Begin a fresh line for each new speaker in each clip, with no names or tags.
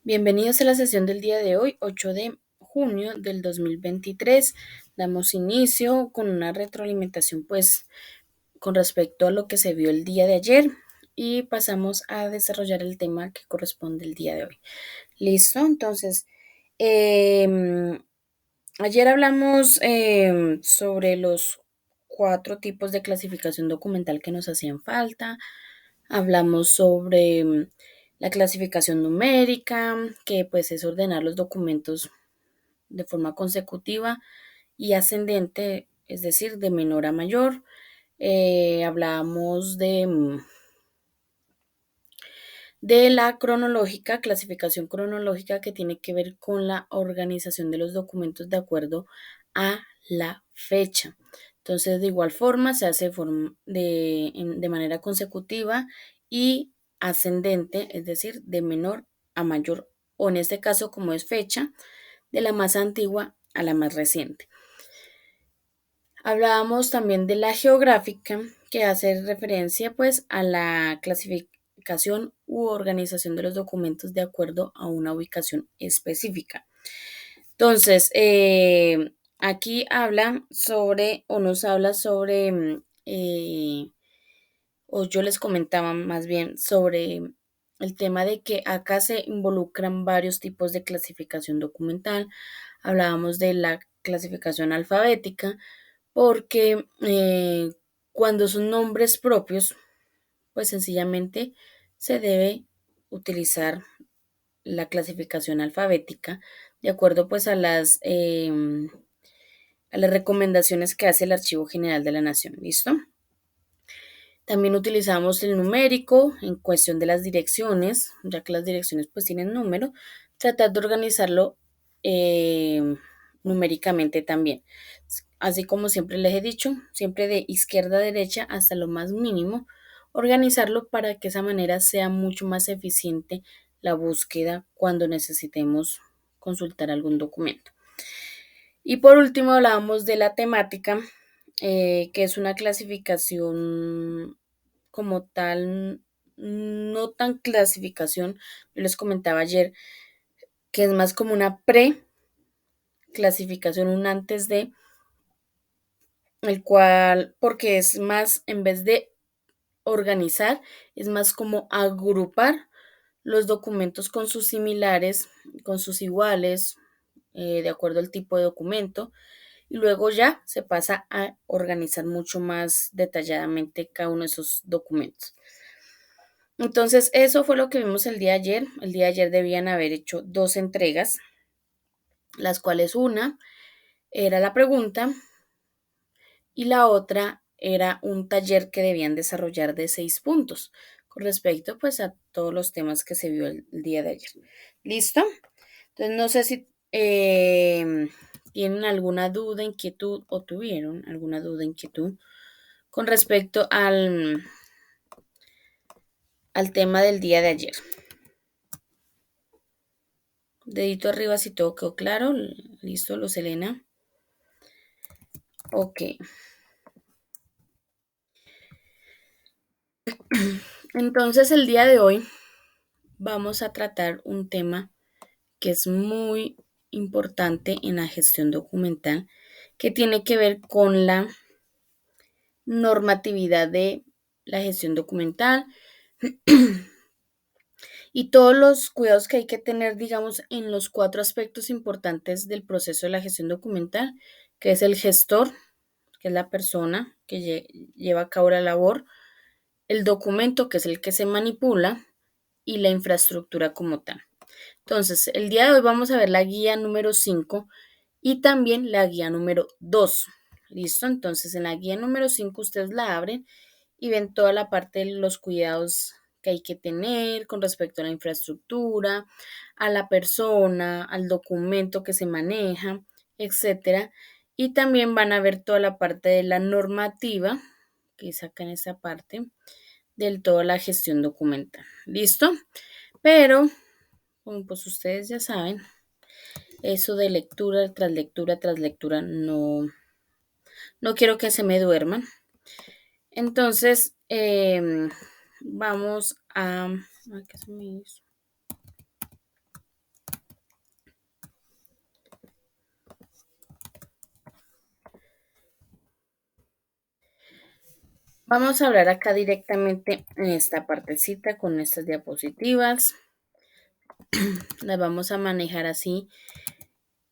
Bienvenidos a la sesión del día de hoy, 8 de junio del 2023. Damos inicio con una retroalimentación, pues, con respecto a lo que se vio el día de ayer y pasamos a desarrollar el tema que corresponde el día de hoy. ¿Listo? Entonces, ayer hablamos sobre los 4 tipos de clasificación documental que nos hacían falta. Hablamos sobre la clasificación numérica, que pues es ordenar los documentos de forma consecutiva y ascendente, es decir, de menor a mayor. Hablábamos de la cronológica, clasificación cronológica que tiene que ver con la organización de los documentos de acuerdo a la fecha. Entonces, de igual forma, se hace de manera consecutiva y ascendente, es decir, de menor a mayor, o en este caso, como es fecha, de la más antigua a la más reciente. Hablábamos también de la geográfica, que hace referencia pues a la clasificación u organización de los documentos de acuerdo a una ubicación específica. Entonces, aquí habla sobre, o nos habla sobre, o yo les comentaba más bien sobre el tema de que acá se involucran varios tipos de clasificación documental. Hablábamos de la clasificación alfabética, porque cuando son nombres propios, pues sencillamente se debe utilizar la clasificación alfabética de acuerdo pues a las recomendaciones que hace el Archivo General de la Nación. ¿Listo? También utilizamos el numérico en cuestión de las direcciones, ya que las direcciones pues tienen número, tratar de organizarlo eh, numéricamente también. Así como siempre les he dicho, siempre de izquierda a derecha hasta lo más mínimo, organizarlo para que esa manera sea mucho más eficiente la búsqueda cuando necesitemos consultar algún documento. Y por último hablábamos de la temática, que es una clasificación como tal, no tan clasificación, yo les comentaba ayer, que es más como una pre-clasificación, un antes de, el cual, porque es más, en vez de organizar, es más como agrupar los documentos con sus similares, con sus iguales, de acuerdo al tipo de documento, y luego ya se pasa a organizar mucho más detalladamente cada uno de esos documentos. Entonces, eso fue lo que vimos el día de ayer. El día de ayer debían haber hecho 2 entregas, las cuales una era la pregunta y la otra era un taller que debían desarrollar de 6 puntos con respecto pues a todos los temas que se vio el día de ayer. ¿Listo? Entonces, no sé si tienen alguna duda, inquietud o tuvieron alguna duda, inquietud con respecto al tema del día de ayer. Dedito arriba si todo quedó claro. Listo, Luz Elena. Ok. Entonces el día de hoy vamos a tratar un tema que es muy importante en la gestión documental, que tiene que ver con la normatividad de la gestión documental y todos los cuidados que hay que tener, digamos, en los 4 aspectos importantes del proceso de la gestión documental, que es el gestor, que es la persona que lleva a cabo la labor, el documento, que es el que se manipula, y la infraestructura como tal. Entonces, el día de hoy vamos a ver la guía número 5 y también la guía número 2. ¿Listo? Entonces, en la guía número 5 ustedes la abren y ven toda la parte de los cuidados que hay que tener con respecto a la infraestructura, a la persona, al documento que se maneja, etcétera. Y también van a ver toda la parte de la normativa, que sacan esa parte, del todo la gestión documental. ¿Listo? Pero, como pues ustedes ya saben, eso de lectura tras lectura no quiero que se me duerman. Entonces, vamos a... ¿Qué se me hizo? Vamos a hablar acá directamente en esta partecita con estas diapositivas. Las vamos a manejar así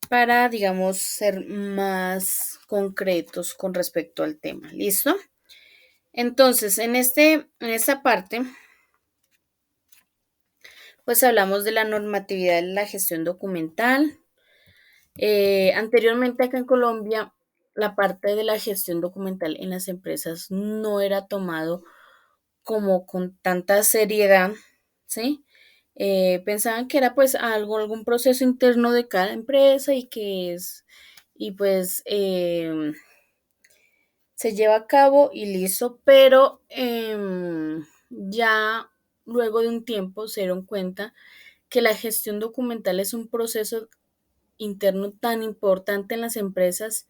para, digamos, ser más concretos con respecto al tema. ¿Listo? Entonces, en esta parte, pues hablamos de la normatividad de la gestión documental. Anteriormente acá en Colombia, la parte de la gestión documental en las empresas no era tomado como con tanta seriedad, ¿sí? Pensaban que era pues algún proceso interno de cada empresa y pues se lleva a cabo y listo, pero ya luego de un tiempo se dieron cuenta que la gestión documental es un proceso interno tan importante en las empresas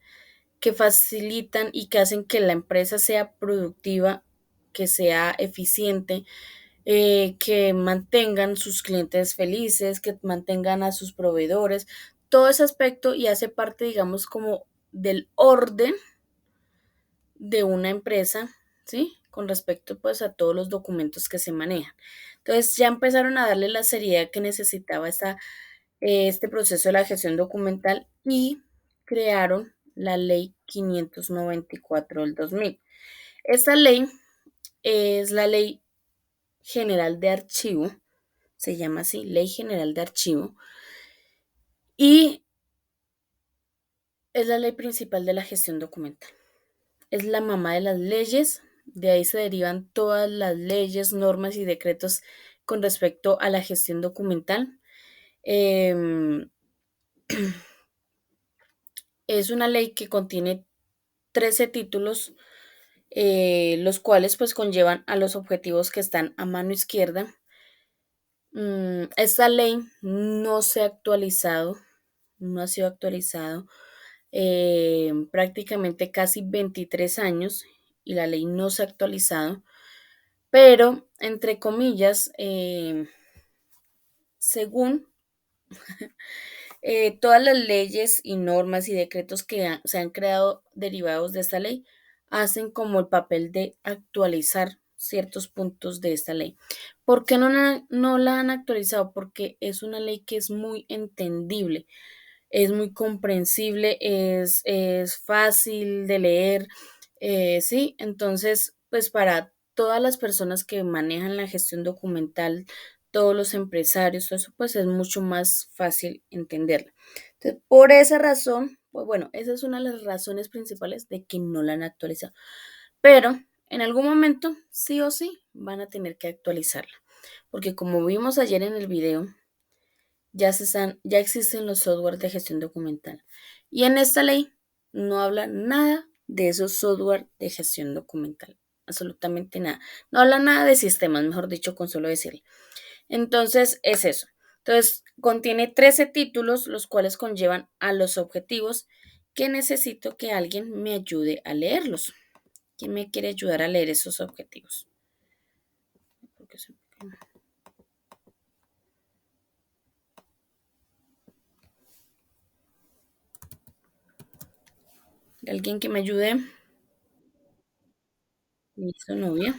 que facilitan y que hacen que la empresa sea productiva, que sea eficiente, que mantengan sus clientes felices, que mantengan a sus proveedores, todo ese aspecto y hace parte, digamos, como del orden de una empresa, ¿sí? Con respecto pues a todos los documentos que se manejan. Entonces ya empezaron a darle la seriedad que necesitaba este proceso de la gestión documental y crearon la ley 594 del 2000. Esta ley es la ley general de archivo, se llama así, ley general de archivo, y es la ley principal de la gestión documental. Es la mamá de las leyes, de ahí se derivan todas las leyes, normas y decretos con respecto a la gestión documental. Eh, es una ley que contiene 13 títulos, los cuales pues conllevan a los objetivos que están a mano izquierda. Esta ley no se ha actualizado, no ha sido actualizado prácticamente casi 23 años y la ley no se ha actualizado, pero entre comillas, según todas las leyes y normas y decretos que se han creado derivados de esta ley, hacen como el papel de actualizar ciertos puntos de esta ley. ¿Por qué no la han actualizado? Porque es una ley que es muy entendible, es muy comprensible, es fácil de leer, ¿sí? Entonces, pues para todas las personas que manejan la gestión documental, todos los empresarios, todo eso, pues es mucho más fácil entenderla. Entonces, por esa razón, pues bueno, esa es una de las razones principales de que no la han actualizado. Pero en algún momento, sí o sí, van a tener que actualizarla. Porque como vimos ayer en el video, ya existen los softwares de gestión documental. Y en esta ley no habla nada de esos software de gestión documental. Absolutamente nada. No habla nada de sistemas, mejor dicho, con solo decirle. Entonces, es eso. Entonces, contiene 13 títulos, los cuales conllevan a los objetivos que necesito que alguien me ayude a leerlos. ¿Quién me quiere ayudar a leer esos objetivos? Porque ¿alguien que me ayude? Listo, novia.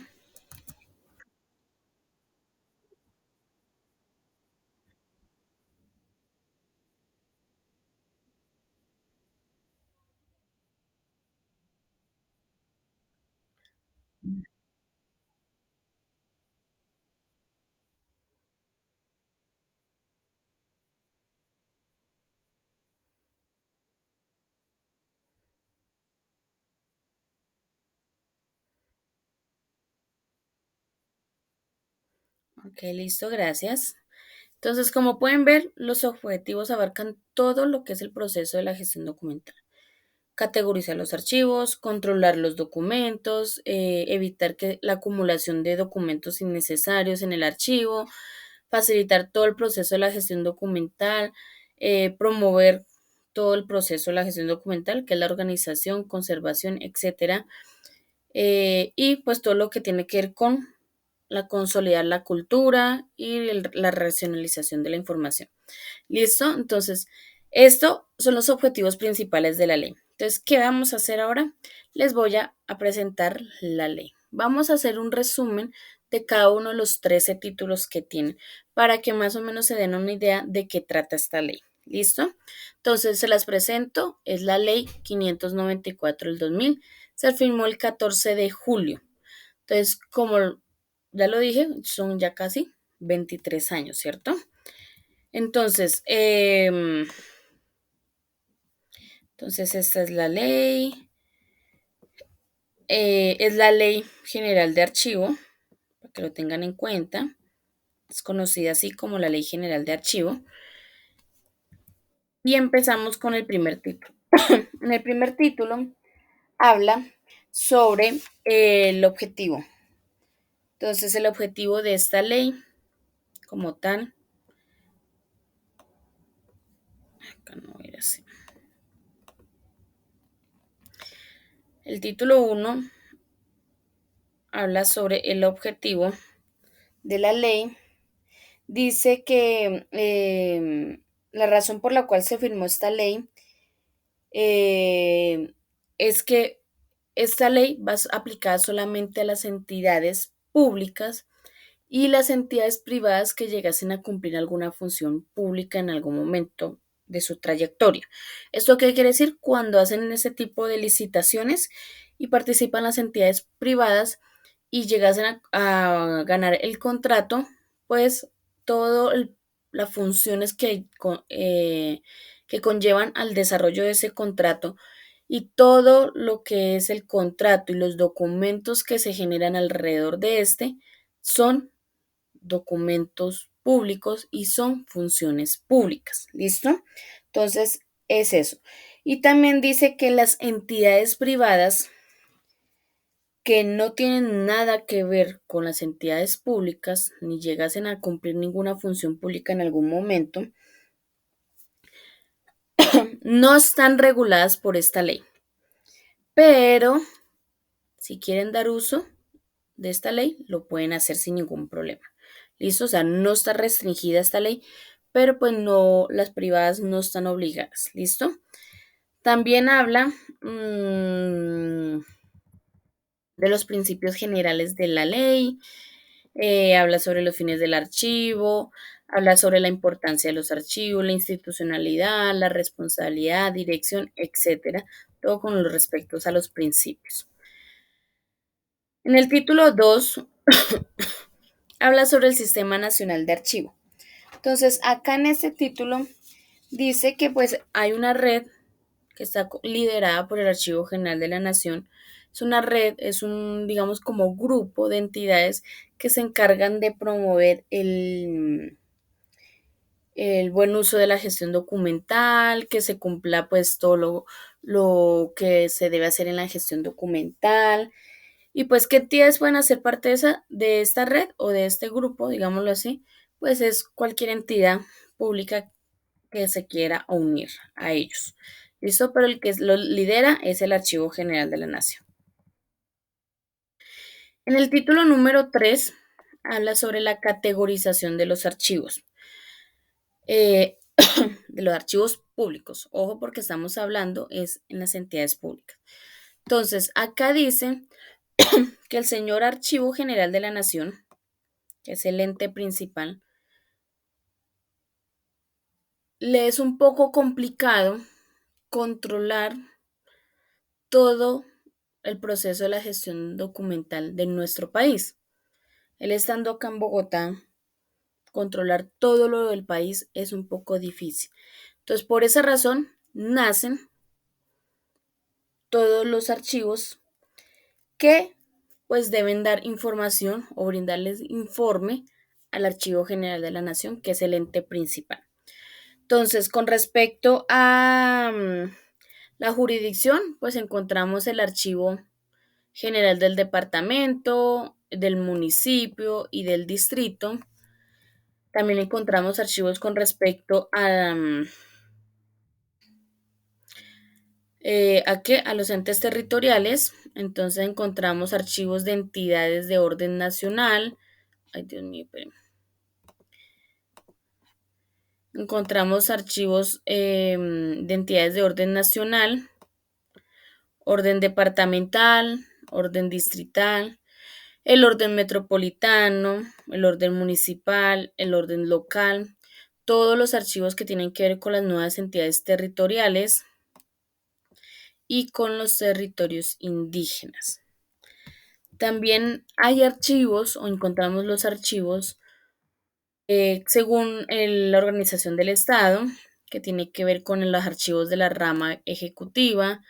Ok, listo, gracias. Entonces, como pueden ver, los objetivos abarcan todo lo que es el proceso de la gestión documental. Categorizar los archivos, controlar los documentos, evitar que la acumulación de documentos innecesarios en el archivo, facilitar todo el proceso de la gestión documental, promover todo el proceso de la gestión documental, que es la organización, conservación, etcétera, y pues todo lo que tiene que ver con la consolidar la cultura y la racionalización de la información. ¿Listo? Entonces, estos son los objetivos principales de la ley. Entonces, ¿qué vamos a hacer ahora? Les voy a presentar la ley. vamos a hacer un resumen de cada uno de los 13 títulos que tiene para que más o menos se den una idea de qué trata esta ley. ¿Listo? Entonces se las presento. Es la ley 594 del 2000. Se firmó el 14 de julio. Entonces, como ya lo dije, son ya casi 23 años, ¿cierto? Entonces, esta es la ley. Es la Ley General de Archivo, para que lo tengan en cuenta. Es conocida así como la Ley General de Archivo. Y empezamos con el primer título. En el primer título habla sobre el objetivo. Entonces, el objetivo de esta ley, como tal, acá no era así. El título 1 habla sobre el objetivo de la ley. Dice que la razón por la cual se firmó esta ley es que esta ley va aplicada solamente a las entidades públicas y las entidades privadas que llegasen a cumplir alguna función pública en algún momento de su trayectoria. ¿Esto qué quiere decir? Cuando hacen ese tipo de licitaciones y participan las entidades privadas y llegasen a ganar el contrato, pues todas las funciones que conllevan al desarrollo de ese contrato y todo lo que es el contrato y los documentos que se generan alrededor de este son documentos públicos y son funciones públicas. ¿Listo? Entonces, es eso. Y también dice que las entidades privadas que no tienen nada que ver con las entidades públicas, ni llegasen a cumplir ninguna función pública en algún momento, no están reguladas por esta ley. Pero si quieren dar uso de esta ley, lo pueden hacer sin ningún problema. ¿Listo? O sea, no está restringida esta ley, pero pues no, las privadas no están obligadas. ¿Listo? También habla de los principios generales de la ley, habla sobre los fines del archivo, habla sobre la importancia de los archivos, la institucionalidad, la responsabilidad, dirección, etcétera, todo con los respectos a los principios. En el título 2 habla sobre el Sistema Nacional de Archivo. Entonces, acá en este título dice que pues hay una red que está liderada por el Archivo General de la Nación. Es una red, es un, digamos, como grupo de entidades que se encargan de promover el buen uso de la gestión documental, que se cumpla pues todo lo que se debe hacer en la gestión documental. Y pues, ¿qué entidades pueden hacer parte de esta red o de este grupo, digámoslo así? Pues es cualquier entidad pública que se quiera unir a ellos. ¿Listo? Pero el que lo lidera es el Archivo General de la Nación. En el título número 3 habla sobre la categorización de los archivos. De los archivos públicos. Ojo, porque estamos hablando es en las entidades públicas. Entonces, acá dice que el señor Archivo General de la Nación, que es el ente principal, le es un poco complicado controlar todo el proceso de la gestión documental de nuestro país. Él estando acá en Bogotá, controlar todo lo del país es un poco difícil. Entonces, por esa razón, nacen todos los archivos que pues deben dar información o brindarles informe al Archivo General de la Nación, que es el ente principal. Entonces, con respecto a la jurisdicción, pues encontramos el Archivo General del departamento, del municipio y del distrito. También encontramos archivos con respecto a los entes territoriales. Entonces encontramos archivos de entidades de orden nacional. Ay, Dios mío, espérenme. Encontramos archivos de entidades de orden nacional, orden departamental, orden distrital. el orden metropolitano, el orden municipal, el orden local, todos los archivos que tienen que ver con las nuevas entidades territoriales y con los territorios indígenas. También hay archivos o encontramos los archivos según la organización del Estado, que tiene que ver con los archivos de la rama ejecutiva,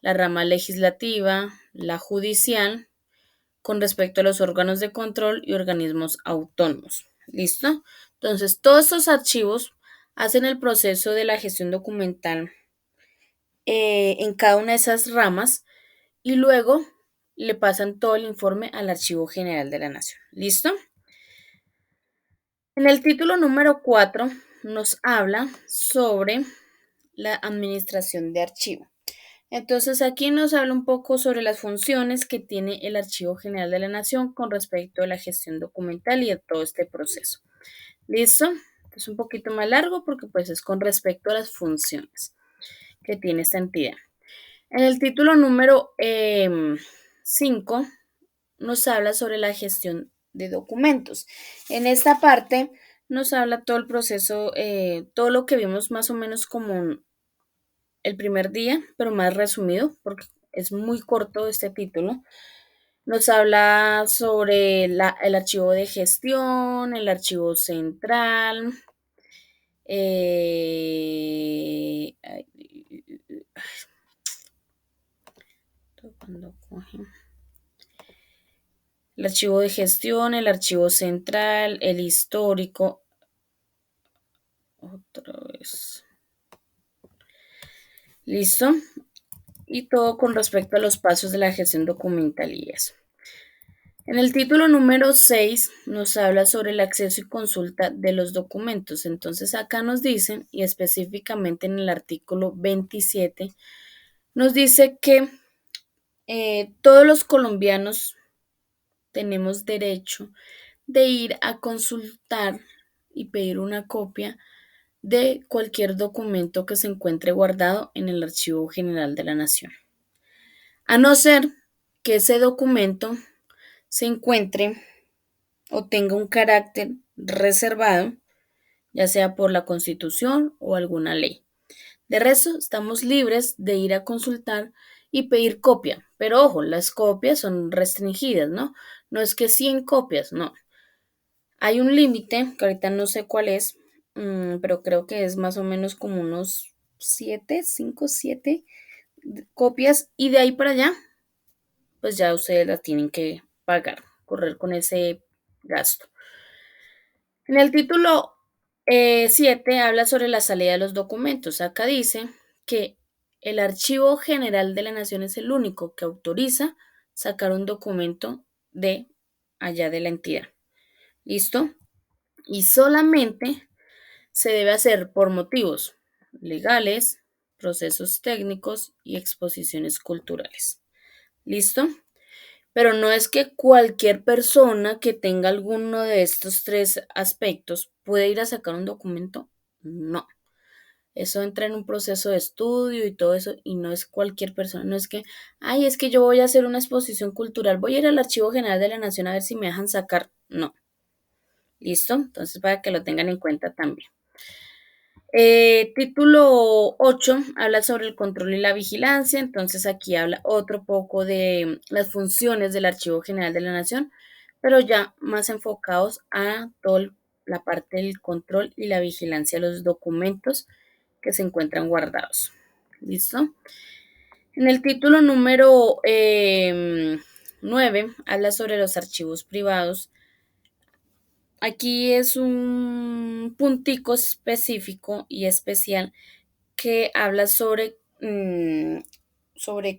la rama legislativa, la judicial, con respecto a los órganos de control y organismos autónomos. ¿Listo? Entonces, todos estos archivos hacen el proceso de la gestión documental en cada una de esas ramas y luego le pasan todo el informe al Archivo General de la Nación. ¿Listo? En el título número 4 nos habla sobre la administración de archivo. Entonces aquí nos habla un poco sobre las funciones que tiene el Archivo General de la Nación con respecto a la gestión documental y a todo este proceso. ¿Listo? Es un poquito más largo porque pues es con respecto a las funciones que tiene esta entidad. En el título número 5 nos habla sobre la gestión de documentos. En esta parte nos habla todo el proceso, todo lo que vimos más o menos como el primer día, pero más resumido, porque es muy corto este título. Nos habla sobre el archivo de gestión, el archivo central, eh, cuando coge. El archivo de gestión, el archivo central, el histórico. Otra vez. ¿Listo? Y todo con respecto a los pasos de la gestión documental y eso. En el título número 6 nos habla sobre el acceso y consulta de los documentos. Entonces acá nos dicen, y específicamente en el artículo 27, nos dice que todos los colombianos tenemos derecho de ir a consultar y pedir una copia de cualquier documento que se encuentre guardado en el Archivo General de la Nación. A no ser que ese documento se encuentre o tenga un carácter reservado, ya sea por la Constitución o alguna ley. De resto, estamos libres de ir a consultar y pedir copia, pero ojo, las copias son restringidas, ¿no? No es que 100 copias, no. Hay un límite, que ahorita no sé cuál es, pero creo que es más o menos como unos 7, 5, 7 copias y de ahí para allá, pues ya ustedes las tienen que pagar, correr con ese gasto. En el título 7 habla sobre la salida de los documentos. Acá dice que el Archivo General de la Nación es el único que autoriza sacar un documento de allá de la entidad. ¿Listo? Y solamente se debe hacer por motivos legales, procesos técnicos y exposiciones culturales. ¿Listo? Pero no es que cualquier persona que tenga alguno de estos tres aspectos puede ir a sacar un documento. No. Eso entra en un proceso de estudio y todo eso, y no es cualquier persona. No es que, ay, es que yo voy a hacer una exposición cultural, voy a ir al Archivo General de la Nación a ver si me dejan sacar. No. ¿Listo? Entonces, para que lo tengan en cuenta también. Título 8 habla sobre el control y la vigilancia, entonces aquí habla otro poco de las funciones del Archivo General de la Nación, pero ya más enfocados a toda la parte del control y la vigilancia de los documentos que se encuentran guardados. ¿Listo? En el título número 9 habla sobre los archivos privados. Aquí es un puntico específico y especial que habla sobre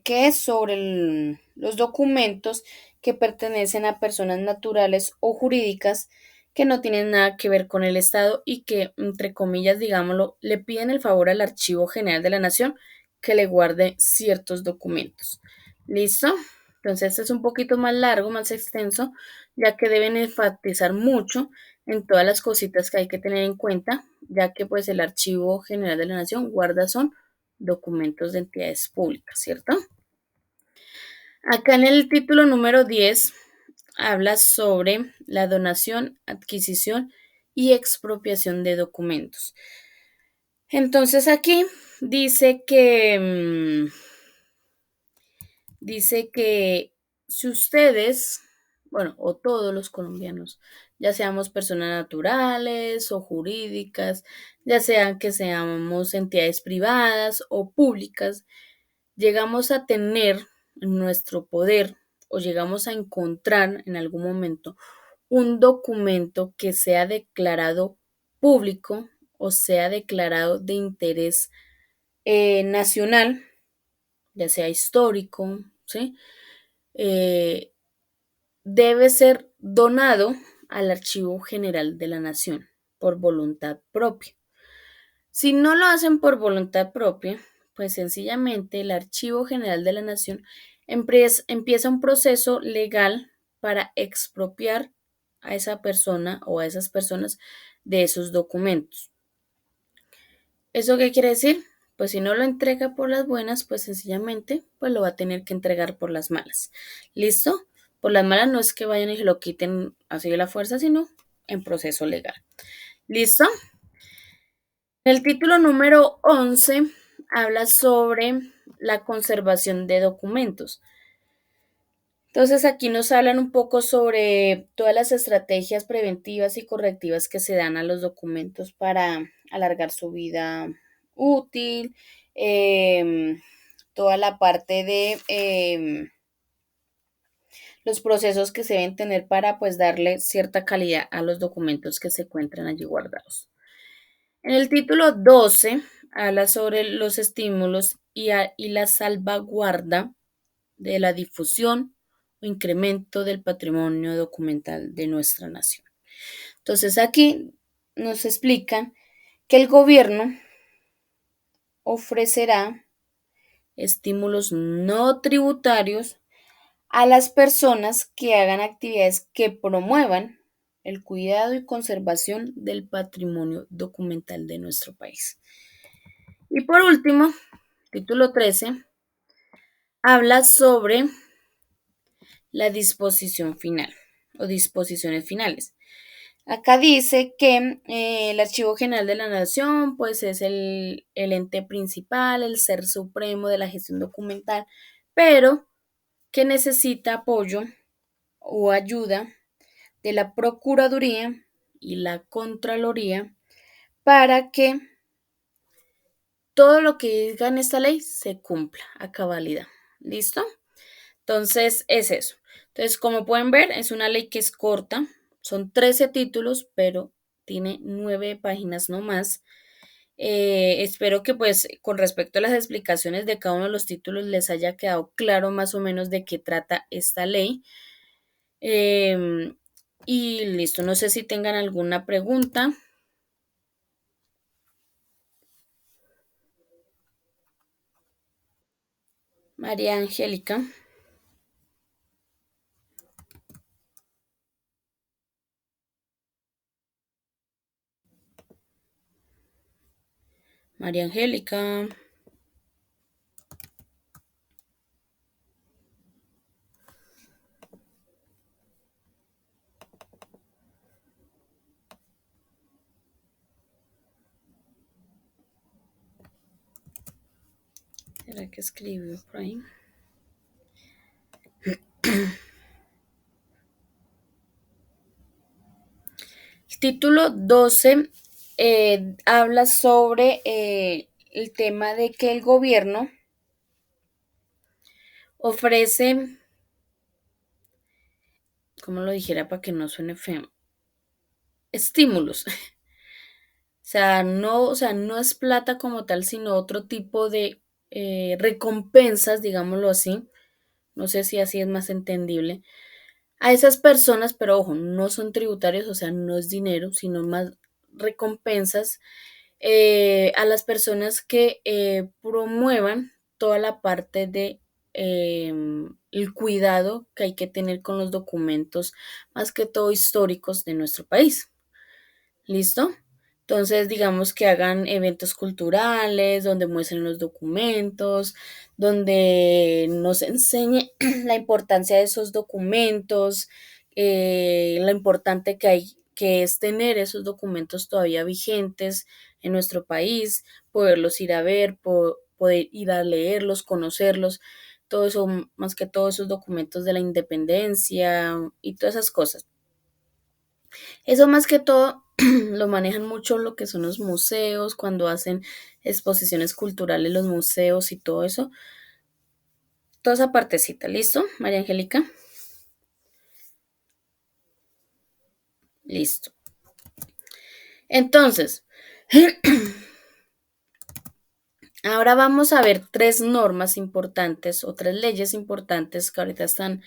qué, sobre los documentos que pertenecen a personas naturales o jurídicas que no tienen nada que ver con el Estado y que, entre comillas, digámoslo, le piden el favor al Archivo General de la Nación que le guarde ciertos documentos. ¿Listo? Entonces, este es un poquito más largo, más extenso, ya que deben enfatizar mucho en todas las cositas que hay que tener en cuenta, ya que pues el Archivo General de la Nación guarda son documentos de entidades públicas, ¿cierto? Acá en el título número 10 habla sobre la donación, adquisición y expropiación de documentos. Entonces aquí dice que si ustedes, bueno, o todos los colombianos, ya seamos personas naturales o jurídicas, ya sean que seamos entidades privadas o públicas, llegamos a tener en nuestro poder o llegamos a encontrar en algún momento un documento que sea declarado público o sea declarado de interés nacional, ya sea histórico, ¿sí? Eh, debe ser donado al Archivo General de la Nación por voluntad propia. Si no lo hacen por voluntad propia, pues sencillamente el Archivo General de la Nación empieza un proceso legal para expropiar a esa persona o a esas personas de esos documentos. ¿Eso qué quiere decir? Pues si no lo entrega por las buenas, pues sencillamente pues lo va a tener que entregar por las malas. ¿Listo? Por las malas no es que vayan y se lo quiten así de la fuerza, sino en proceso legal. ¿Listo? El título número 11 habla sobre la conservación de documentos. Entonces aquí nos hablan un poco sobre todas las estrategias preventivas y correctivas que se dan a los documentos para alargar su vida útil, toda la parte de los procesos que se deben tener para pues darle cierta calidad a los documentos que se encuentran allí guardados. En el título 12 habla sobre los estímulos y la salvaguarda de la difusión o incremento del patrimonio documental de nuestra nación. Entonces aquí nos explican que el gobierno ofrecerá estímulos no tributarios a las personas que hagan actividades que promuevan el cuidado y conservación del patrimonio documental de nuestro país. Y por último, título 13 habla sobre la disposición final o disposiciones finales. Acá dice que el Archivo General de la Nación pues es el ente principal, el ser supremo de la gestión documental, pero que necesita apoyo o ayuda de la Procuraduría y la Contraloría para que todo lo que diga en esta ley se cumpla a cabalidad. ¿Listo? Entonces, es eso. Entonces, como pueden ver, es una ley que es corta, son 13 títulos, pero tiene 9 páginas no más. Espero que pues con respecto a las explicaciones de cada uno de los títulos les haya quedado claro más o menos de qué trata esta ley. Y listo, no sé si tengan alguna pregunta. María Angélica. María Angélica. ¿Será que escribió por ahí? El título 12 habla sobre el tema de que el gobierno ofrece, ¿cómo lo dijera para que no suene feo? Estímulos. O sea, no es plata como tal, sino otro tipo de recompensas, digámoslo así. No sé si así es más entendible. A esas personas, pero ojo, no son tributarios, o sea, no es dinero, sino más recompensas a las personas que promuevan toda la parte de el cuidado que hay que tener con los documentos, más que todo históricos de nuestro país. ¿Listo? Entonces, digamos que hagan eventos culturales donde muestren los documentos, donde nos enseñe la importancia de esos documentos, lo importante que hay, que es tener esos documentos todavía vigentes en nuestro país, poderlos ir a ver, poder ir a leerlos, conocerlos, todo eso, más que todos esos documentos de la independencia y todas esas cosas. Eso más que todo lo manejan mucho lo que son los museos, cuando hacen exposiciones culturales, los museos y todo eso. Toda esa partecita, ¿listo, María Angélica? Listo. Entonces, ahora vamos a ver tres normas importantes o tres leyes importantes que ahorita están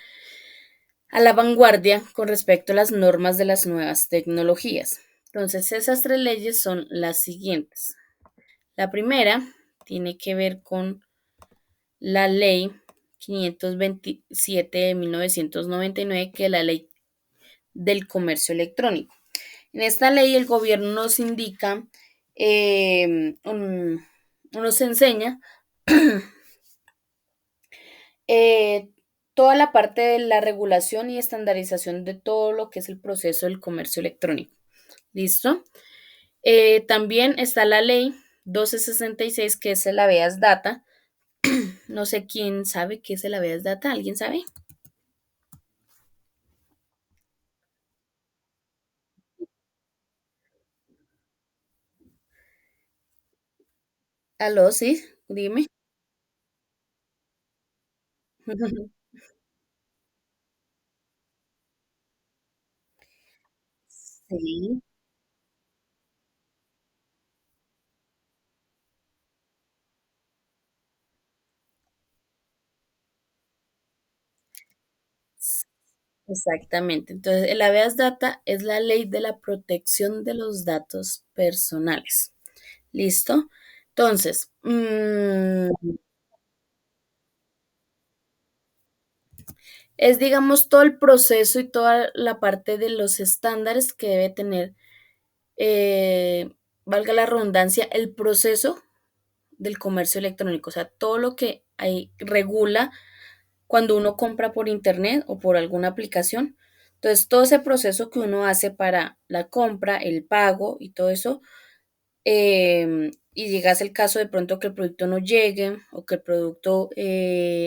a la vanguardia con respecto a las normas de las nuevas tecnologías. Entonces, esas tres leyes son las siguientes. La primera tiene que ver con la ley 527 de 1999, que es la ley del comercio electrónico. En esta ley el gobierno nos indica, nos enseña eh, toda la parte de la regulación y estandarización de todo lo que es el proceso del comercio electrónico. ¿Listo? También está la ley 1266, que es el habeas data. No sé quién sabe qué es el habeas data. ¿Alguien sabe? Aló, sí, dime. Sí, exactamente. Entonces, el habeas data es la ley de la protección de los datos personales. ¿Listo? Entonces, es, digamos, todo el proceso y toda la parte de los estándares que debe tener, eh, valga la redundancia, el proceso del comercio electrónico. O sea, todo lo que ahí regula cuando uno compra por internet o por alguna aplicación. Entonces, todo ese proceso que uno hace para la compra, el pago y todo eso, y llegase el caso de pronto que el producto no llegue o que el producto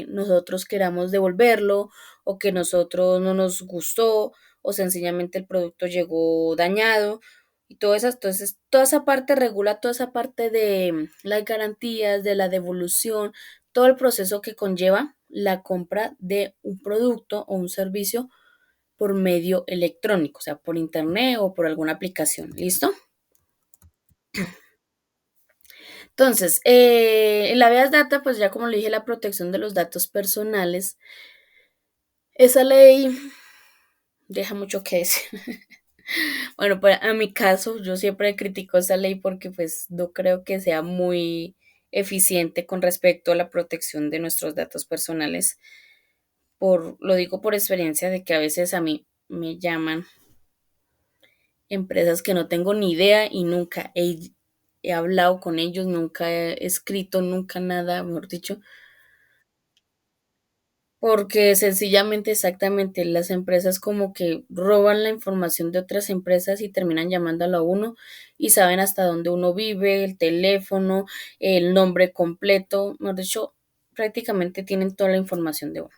nosotros queramos devolverlo o que nosotros no nos gustó o sencillamente el producto llegó dañado y todo eso, entonces toda esa parte regula toda esa parte de las garantías, de la devolución, todo el proceso que conlleva la compra de un producto o un servicio por medio electrónico, o sea, por internet o por alguna aplicación. ¿Listo? Entonces, el habeas data, pues ya como le dije, la protección de los datos personales, esa ley deja mucho que decir. Bueno, para a mi caso, yo siempre critico esa ley porque pues no creo que sea muy eficiente con respecto a la protección de nuestros datos personales. Lo digo por experiencia de que a veces a mí me llaman empresas que no tengo ni idea y nunca he hablado con ellos, nunca he escrito, nunca nada, mejor dicho. Porque sencillamente, exactamente, las empresas como que roban la información de otras empresas y terminan llamándolo a uno y saben hasta dónde uno vive, el teléfono, el nombre completo, mejor dicho, prácticamente tienen toda la información de uno.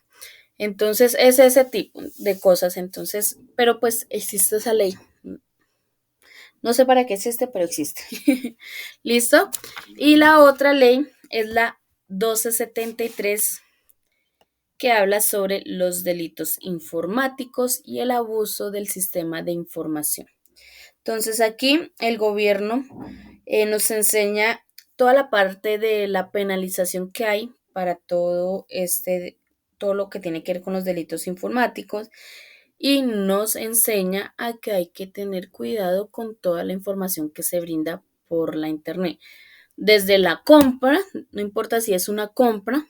Entonces, es ese tipo de cosas. Entonces, pero pues existe esa ley. No sé para qué existe, pero existe. ¿Listo? Y la otra ley es la 1273, que habla sobre los delitos informáticos y el abuso del sistema de información. Entonces aquí el gobierno nos enseña toda la parte de la penalización que hay para todo lo que tiene que ver con los delitos informáticos y nos enseña a que hay que tener cuidado con toda la información que se brinda por la internet. Desde la compra, no importa si es una compra,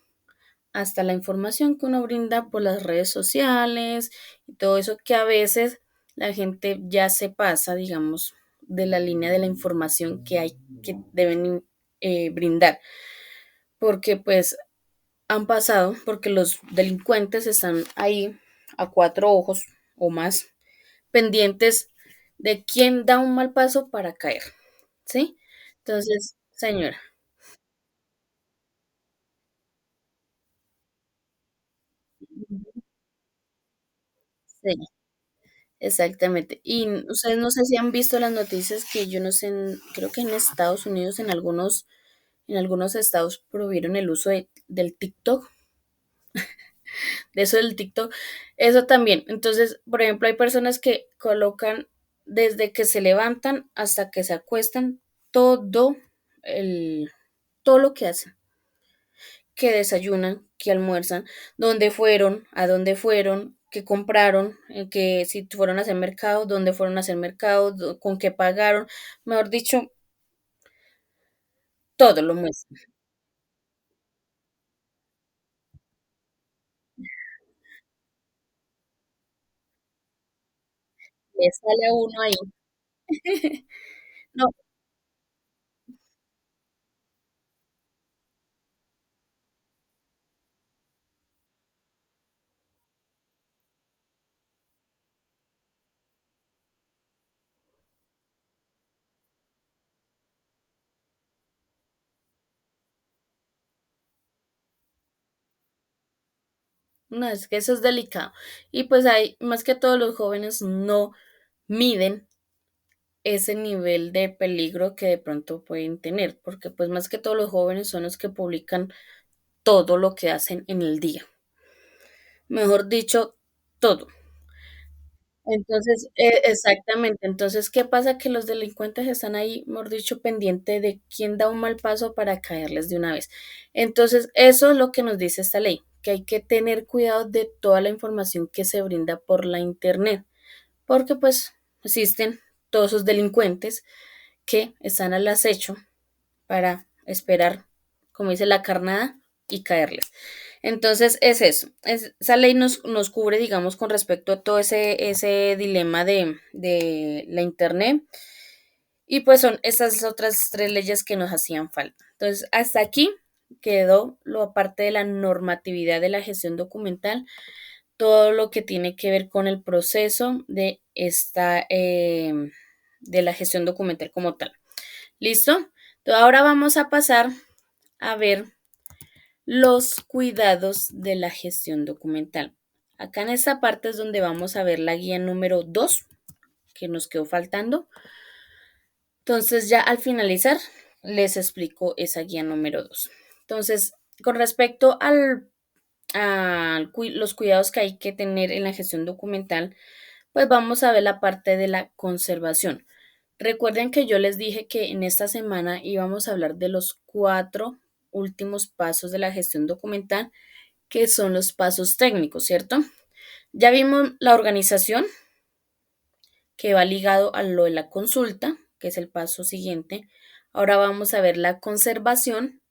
hasta la información que uno brinda por las redes sociales y todo eso, que a veces la gente ya se pasa, digamos, de la línea de la información que hay, que deben brindar, porque pues han pasado, porque los delincuentes están ahí a cuatro ojos, o más pendientes de quién da un mal paso para caer, ¿sí? Entonces, señora, sí, exactamente. Y ustedes no sé si han visto las noticias que yo no sé, creo que en Estados Unidos, en algunos estados prohibieron el uso del TikTok, de eso del TikTok, eso también. Entonces, por ejemplo, hay personas que colocan desde que se levantan hasta que se acuestan todo el, todo lo que hacen, que desayunan, que almuerzan, dónde fueron, a dónde fueron, qué compraron, que si fueron a hacer mercado, dónde fueron a hacer mercado, con qué pagaron, mejor dicho, todo lo muestran. Le sale a uno ahí. No, no, es que eso es delicado. Y pues hay, más que todos los jóvenes no miden ese nivel de peligro que de pronto pueden tener, porque pues más que todos los jóvenes son los que publican todo lo que hacen en el día. Mejor dicho, todo. Entonces, exactamente. Entonces, ¿qué pasa? Que los delincuentes están ahí, mejor dicho, pendiente de quién da un mal paso para caerles de una vez. Entonces, eso es lo que nos dice esta ley, que hay que tener cuidado de toda la información que se brinda por la internet, porque pues existen todos esos delincuentes que están al acecho para esperar, como dice la carnada, y caerles. Entonces es eso. Esa ley nos cubre, digamos, con respecto a todo ese dilema de la Internet. Y pues son esas otras tres leyes que nos hacían falta. Entonces, hasta aquí quedó lo aparte de la normatividad de la gestión documental, todo lo que tiene que ver con el proceso de la gestión documental como tal. ¿Listo? Entonces, ahora vamos a pasar a ver los cuidados de la gestión documental. Acá en esta parte es donde vamos a ver la guía número 2 que nos quedó faltando. Entonces ya al finalizar les explico esa guía número 2. Entonces, con respecto los cuidados que hay que tener en la gestión documental, pues vamos a ver la parte de la conservación. Recuerden que yo les dije que en esta semana íbamos a hablar de los 4 últimos pasos de la gestión documental, que son los pasos técnicos, ¿cierto? Ya vimos la organización, que va ligado a lo de la consulta, que es el paso siguiente. Ahora vamos a ver la conservación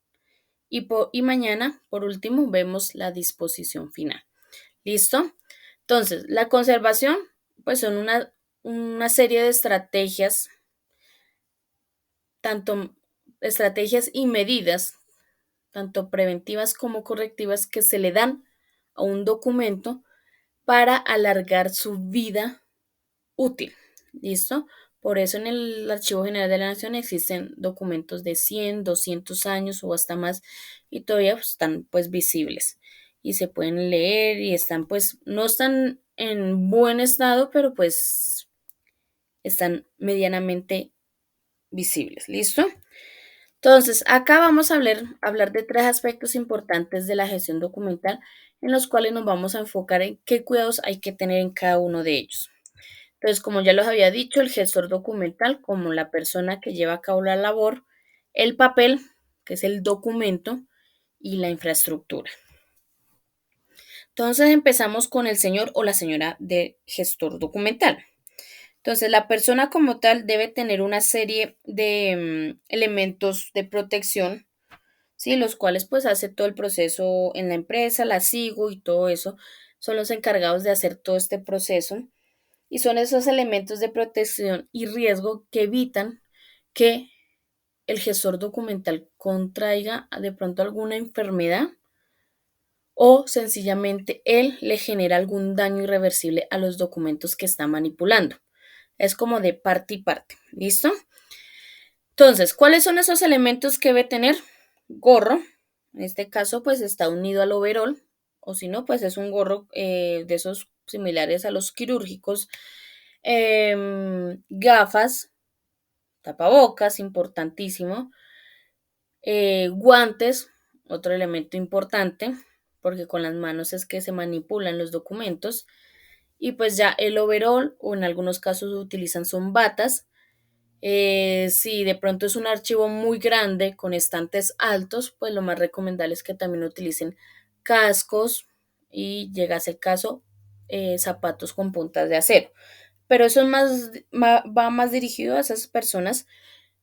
y mañana, por último, vemos la disposición final. ¿Listo? Entonces, la conservación, pues son una serie de estrategias, tanto estrategias y medidas, tanto preventivas como correctivas, que se le dan a un documento para alargar su vida útil. ¿Listo? Por eso en el Archivo General de la Nación existen documentos de 100, 200 años o hasta más y todavía pues, están pues visibles y se pueden leer y están pues no están en buen estado, pero pues están medianamente visibles. ¿Listo? Entonces, acá vamos a hablar de 3 aspectos importantes de la gestión documental en los cuales nos vamos a enfocar en qué cuidados hay que tener en cada uno de ellos. Entonces, como ya los había dicho, el gestor documental, como la persona que lleva a cabo la labor, el papel, que es el documento, y la infraestructura. Entonces, empezamos con el señor o la señora de gestor documental. Entonces, la persona como tal debe tener una serie de elementos de protección, ¿sí? Los cuales pues hace todo el proceso en la empresa, la sigo y todo eso. Son los encargados de hacer todo este proceso. Y son esos elementos de protección y riesgo que evitan que el gestor documental contraiga de pronto alguna enfermedad o sencillamente él le genera algún daño irreversible a los documentos que está manipulando. Es como de parte y parte. ¿Listo? Entonces, ¿cuáles son esos elementos que debe tener? Gorro. En este caso, pues está unido al overol. O si no, pues es un gorro de esos similares a los quirúrgicos. Gafas, tapabocas, importantísimo. Guantes, otro elemento importante, porque con las manos es que se manipulan los documentos. Y pues ya el overall, o en algunos casos utilizan son batas. Si de pronto es un archivo muy grande con estantes altos, pues lo más recomendable es que también utilicen cascos y, llegase el caso, zapatos con puntas de acero. Pero eso es va más dirigido a esas personas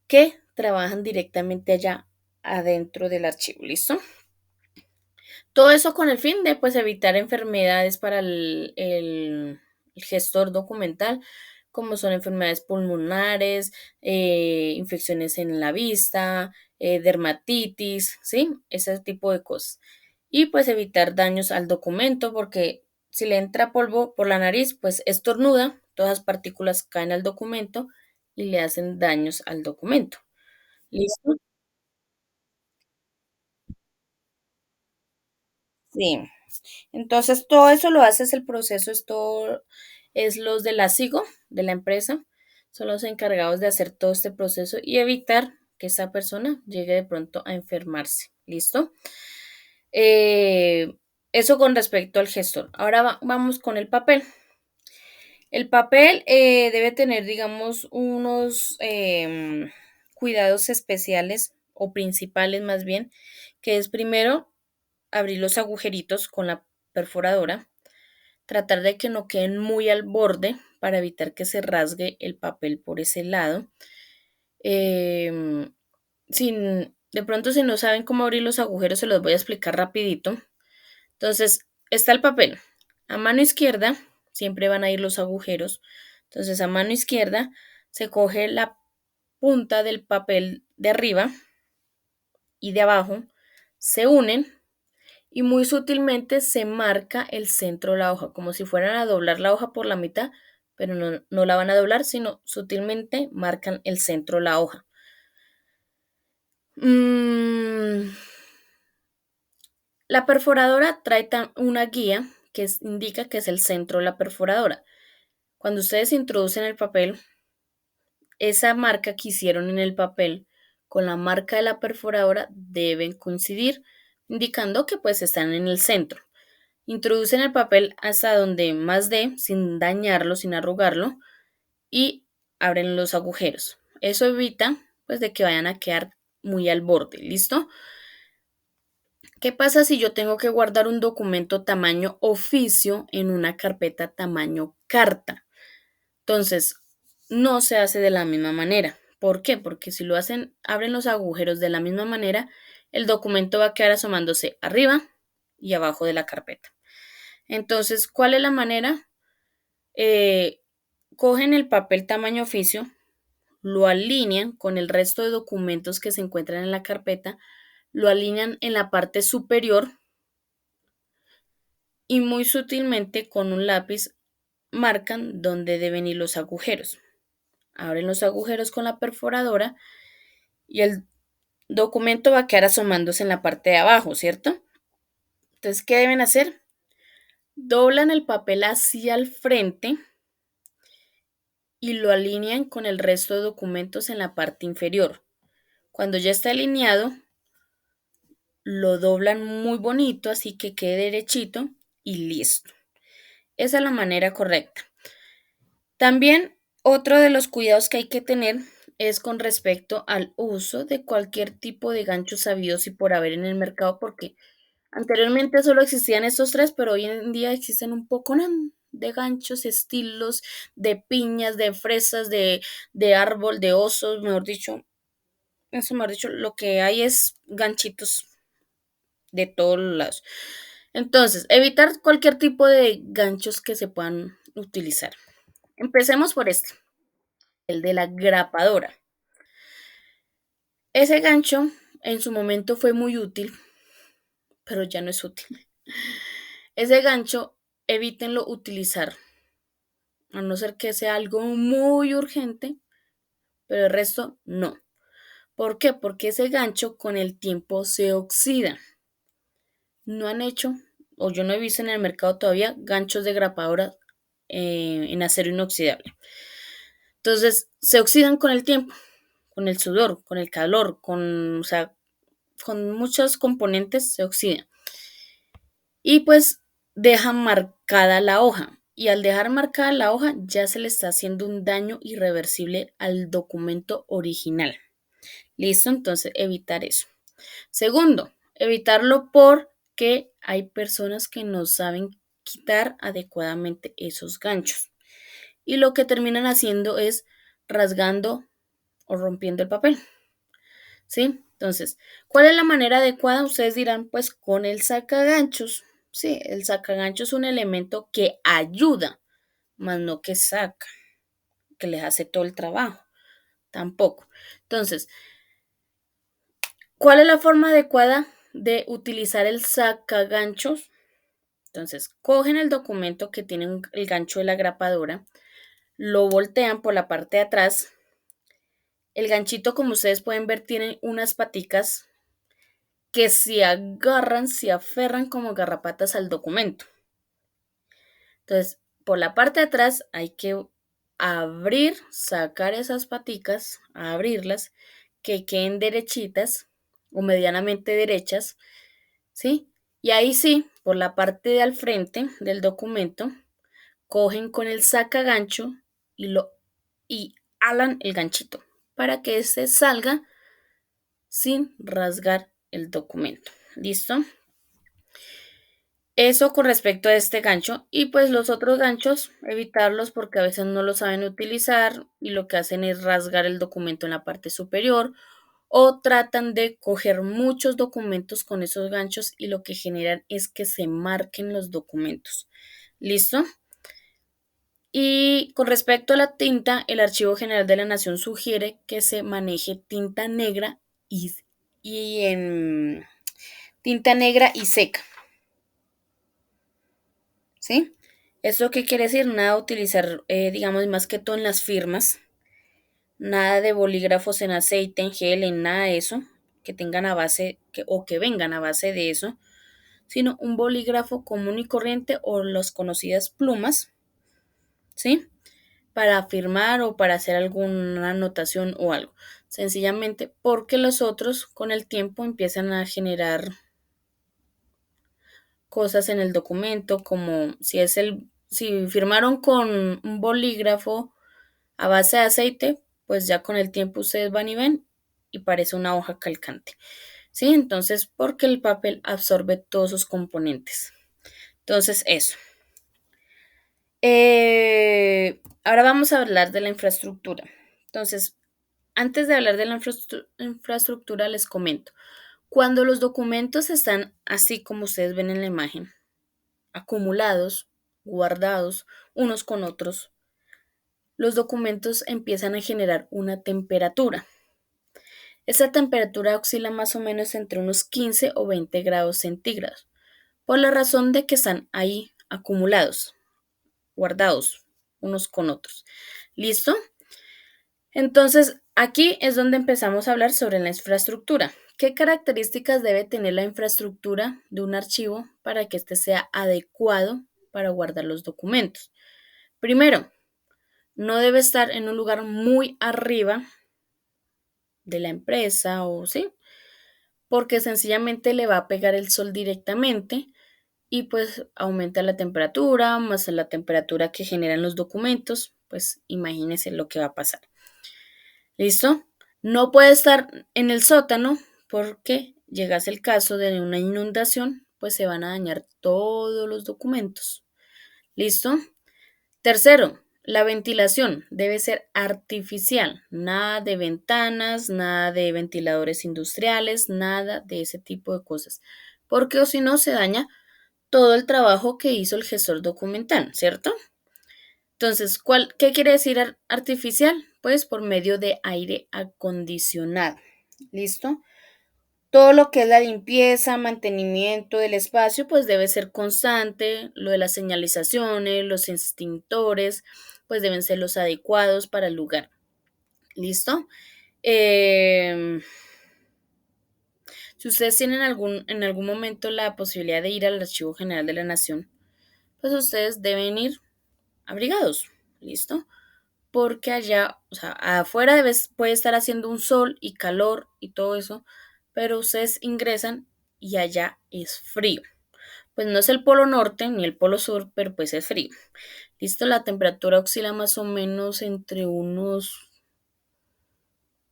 que trabajan directamente allá adentro del archivo, ¿listo? Todo eso con el fin de pues evitar enfermedades para el gestor documental, como son enfermedades pulmonares, infecciones en la vista, dermatitis, ¿sí? Ese tipo de cosas. Y pues evitar daños al documento, porque si le entra polvo por la nariz, pues estornuda, todas las partículas caen al documento y le hacen daños al documento. ¿Listo? Sí. Entonces, todo eso lo hace, es el proceso, esto es los de la SIGO, de la empresa, son los encargados de hacer todo este proceso y evitar que esa persona llegue de pronto a enfermarse. ¿Listo? Eh, Eso con respecto al gestor. Ahora vamos con el papel. El papel debe tener, digamos, unos cuidados especiales o principales más bien, que es primero abrir los agujeritos con la perforadora, tratar de que no queden muy al borde para evitar que se rasgue el papel por ese lado. Em, de pronto, si no saben cómo abrir los agujeros, se los voy a explicar rapidito. Entonces, está el papel. A mano izquierda siempre van a ir los agujeros. Entonces, a mano izquierda se coge la punta del papel de arriba y de abajo, se unen y muy sutilmente se marca el centro de la hoja, como si fueran a doblar la hoja por la mitad, pero no la van a doblar, sino sutilmente marcan el centro de la hoja. Mm, la perforadora trae una guía que indica que es el centro de la perforadora. Cuando ustedes introducen el papel, esa marca que hicieron en el papel con la marca de la perforadora deben coincidir, indicando que pues están en el centro. Introducen el papel hasta donde más dé, sin dañarlo, sin arrugarlo, y abren los agujeros. Eso evita pues de que vayan a quedar muy al borde, ¿listo? ¿Qué pasa si yo tengo que guardar un documento tamaño oficio en una carpeta tamaño carta? Entonces, no se hace de la misma manera. ¿Por qué? Porque si lo hacen, abren los agujeros de la misma manera, el documento va a quedar asomándose arriba y abajo de la carpeta. Entonces, ¿cuál es la manera? Eh, Cogen el papel tamaño oficio, lo alinean con el resto de documentos que se encuentran en la carpeta, lo alinean en la parte superior y muy sutilmente con un lápiz marcan dónde deben ir los agujeros. Abren los agujeros con la perforadora y el documento va a quedar asomándose en la parte de abajo, ¿cierto? Entonces, ¿qué deben hacer? Doblan el papel hacia el frente y lo alinean con el resto de documentos en la parte inferior. Cuando ya está alineado, lo doblan muy bonito, así que quede derechito y listo. Esa es la manera correcta. También otro de los cuidados que hay que tener es con respecto al uso de cualquier tipo de ganchos sabidos y por haber en el mercado, porque anteriormente solo existían estos tres, pero hoy en día existen un poco de ganchos, estilos, de piñas, de fresas, de árbol, de osos, mejor dicho. Eso, mejor dicho, lo que hay es ganchitos de todos lados. Entonces, evitar cualquier tipo de ganchos que se puedan utilizar. Empecemos por este, el de la grapadora. Ese gancho en su momento fue muy útil, pero ya no es útil. Ese gancho, evítenlo utilizar, a no ser que sea algo muy urgente, pero el resto no. ¿Por qué? Porque ese gancho con el tiempo se oxida. No han hecho, o yo no he visto en el mercado todavía, ganchos de grapadora en acero inoxidable. Entonces, se oxidan con el tiempo, con el sudor, con el calor, o sea, con muchos componentes se oxidan. Y pues dejan marcada la hoja. Y al dejar marcada la hoja ya se le está haciendo un daño irreversible al documento original. ¿Listo? Entonces evitar eso. Segundo, evitarlo porque hay personas que no saben quitar adecuadamente esos ganchos. Y lo que terminan haciendo es rasgando o rompiendo el papel. ¿Sí? Entonces, ¿cuál es la manera adecuada? Ustedes dirán, pues con el sacaganchos. Sí, el sacagancho es un elemento que ayuda, más no que saca, que les hace todo el trabajo. Tampoco. Entonces, ¿cuál es la forma adecuada de utilizar el sacaganchos? Entonces, cogen el documento que tiene el gancho de la grapadora, lo voltean por la parte de atrás. El ganchito, como ustedes pueden ver, tiene unas paticas que se agarran, se aferran como garrapatas al documento. Entonces, por la parte de atrás hay que abrir, sacar esas paticas, abrirlas, que queden derechitas o medianamente derechas, ¿sí? Y ahí sí, por la parte de al frente del documento, cogen con el sacagancho y alan el ganchito para que se salga sin rasgar el documento. ¿Listo? Eso con respecto a este gancho. Y pues los otros ganchos, evitarlos porque a veces no lo saben utilizar y lo que hacen es rasgar el documento en la parte superior o tratan de coger muchos documentos con esos ganchos y lo que generan es que se marquen los documentos. ¿Listo? Y con respecto a la tinta, el Archivo General de la Nación sugiere que se maneje tinta negra y en tinta negra y seca. ¿Sí? ¿Esto qué quiere decir? Nada utilizar, digamos, más que todo en las firmas, nada de bolígrafos en aceite, en gel, en nada de eso, que tengan a base, o que vengan a base de eso, sino un bolígrafo común y corriente o las conocidas plumas, ¿sí? Para firmar o para hacer alguna anotación o algo. Sencillamente porque los otros con el tiempo empiezan a generar cosas en el documento, como si firmaron con un bolígrafo a base de aceite, pues ya con el tiempo ustedes van y ven y parece una hoja calcante. ¿Sí? Entonces, porque el papel absorbe todos sus componentes. Entonces, eso. Ahora vamos a hablar de la infraestructura. Entonces, antes de hablar de la infraestructura, les comento. Cuando los documentos están así como ustedes ven en la imagen, acumulados, guardados unos con otros, los documentos empiezan a generar una temperatura. Esta temperatura oscila más o menos entre unos 15 o 20 grados centígrados, por la razón de que están ahí acumulados, guardados unos con otros. ¿Listo? Entonces, aquí es donde empezamos a hablar sobre la infraestructura. ¿Qué características debe tener la infraestructura de un archivo para que éste sea adecuado para guardar los documentos? Primero, no debe estar en un lugar muy arriba de la empresa o sí, porque sencillamente le va a pegar el sol directamente y pues aumenta la temperatura, más la temperatura que generan los documentos, pues imagínense lo que va a pasar. ¿Listo? No puede estar en el sótano porque llegase el caso de una inundación, pues se van a dañar todos los documentos. ¿Listo? Tercero, la ventilación debe ser artificial, nada de ventanas, nada de ventiladores industriales, nada de ese tipo de cosas, porque o si no se daña todo el trabajo que hizo el gestor documental, ¿cierto? Entonces, ¿qué quiere decir artificial? Pues por medio de aire acondicionado. ¿Listo? Todo lo que es la limpieza, mantenimiento del espacio, pues debe ser constante. Lo de las señalizaciones, los extintores, pues deben ser los adecuados para el lugar. ¿Listo? Em, si ustedes tienen en algún momento la posibilidad de ir al Archivo General de la Nación, pues ustedes deben ir abrigados. ¿Listo? Porque allá, o sea, afuera puede estar haciendo un sol y calor y todo eso, pero ustedes ingresan y allá es frío. Pues no es el polo norte ni el polo sur, pero pues es frío. Listo, la temperatura oscila más o menos entre unos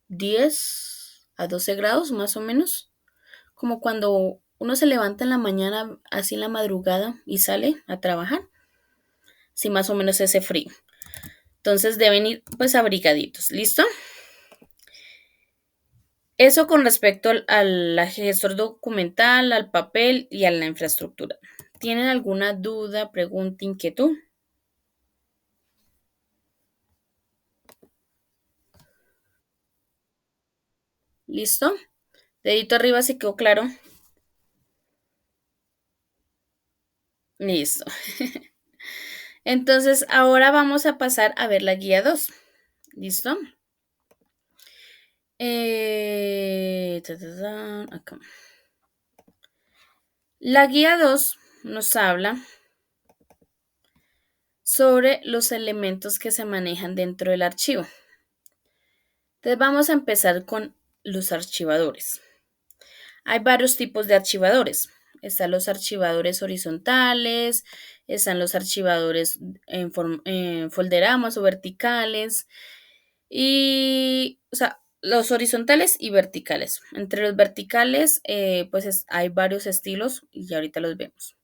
10 a 12 grados, más o menos. Como cuando uno se levanta en la mañana, así en la madrugada, y sale a trabajar. Sí, más o menos ese frío. Entonces deben ir pues abrigaditos. ¿Listo? Eso con respecto al gestor documental, al papel y a la infraestructura. ¿Tienen alguna duda, pregunta, inquietud? ¿Listo? Dedito arriba si quedó claro. Listo. Entonces, ahora vamos a pasar a ver la guía 2. ¿Listo? Acá. La guía 2 nos habla sobre los elementos que se manejan dentro del archivo. Entonces, vamos a empezar con los archivadores. Hay varios tipos de archivadores. Están los archivadores horizontales, están los archivadores en folderamas o verticales, y, o sea, los horizontales y verticales. Entre los verticales, pues hay varios estilos y ahorita los vemos.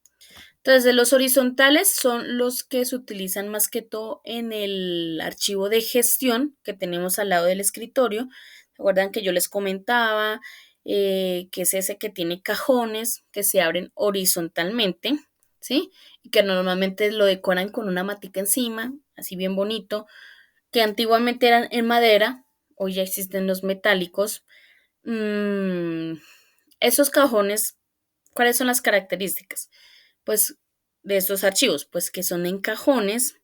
Entonces, los horizontales son los que se utilizan más que todo en el archivo de gestión que tenemos al lado del escritorio. ¿Se acuerdan que yo les comentaba que es ese que tiene cajones que se abren horizontalmente? ¿Sí? Y que normalmente lo decoran con una matica encima, así bien bonito, que antiguamente eran en madera, hoy ya existen los metálicos. Mm, Esos cajones, ¿cuáles son las características? Pues de estos archivos, pues que son en cajones.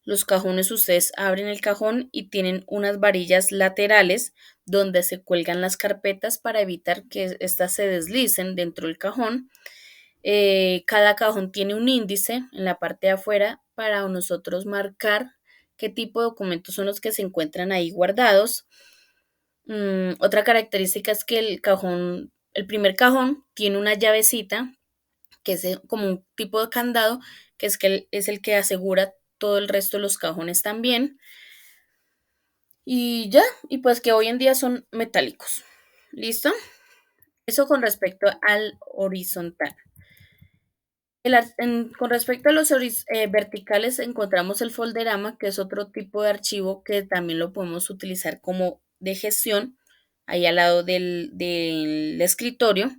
Los cajones, ustedes abren el cajón y tienen unas varillas laterales donde se cuelgan las carpetas para evitar que éstas se deslicen dentro del cajón. Cada cajón tiene un índice en la parte de afuera para nosotros marcar qué tipo de documentos son los que se encuentran ahí guardados. Otra característica es que el primer cajón tiene una llavecita que es como un tipo de candado, que es el que asegura todo el resto de los cajones también. Y ya, y pues que hoy en día son metálicos. ¿Listo? Eso con respecto al horizontal. Con respecto a los verticales, encontramos el folderama, que es otro tipo de archivo que también lo podemos utilizar como de gestión, ahí al lado del escritorio,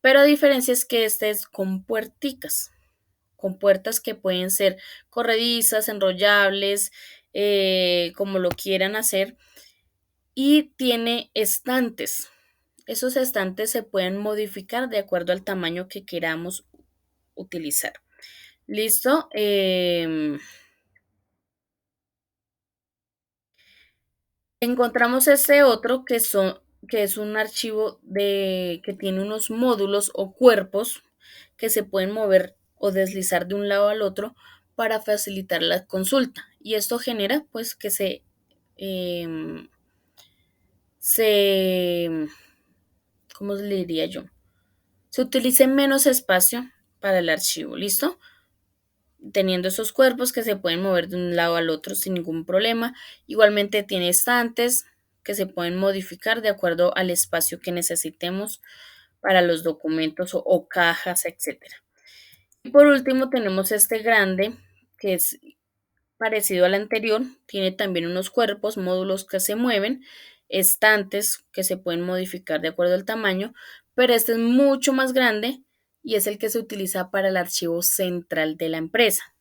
pero a diferencia es que este es con puerticas, con puertas que pueden ser corredizas, enrollables, como lo quieran hacer, y tiene estantes. Esos estantes se pueden modificar de acuerdo al tamaño que queramos utilizar. ¿Listo? Encontramos este otro que es un archivo que tiene unos módulos o cuerpos que se pueden mover o deslizar de un lado al otro para facilitar la consulta. Y esto genera pues que em, se, ¿cómo le diría yo? Se utilice menos espacio para el archivo, ¿listo? Teniendo esos cuerpos que se pueden mover de un lado al otro sin ningún problema. Igualmente tiene estantes que se pueden modificar de acuerdo al espacio que necesitemos para los documentos o cajas, etcétera. Y por último tenemos este grande que es parecido al anterior, tiene también unos cuerpos, módulos que se mueven, estantes que se pueden modificar de acuerdo al tamaño, pero este es mucho más grande y es el que se utiliza para el archivo central de la empresa,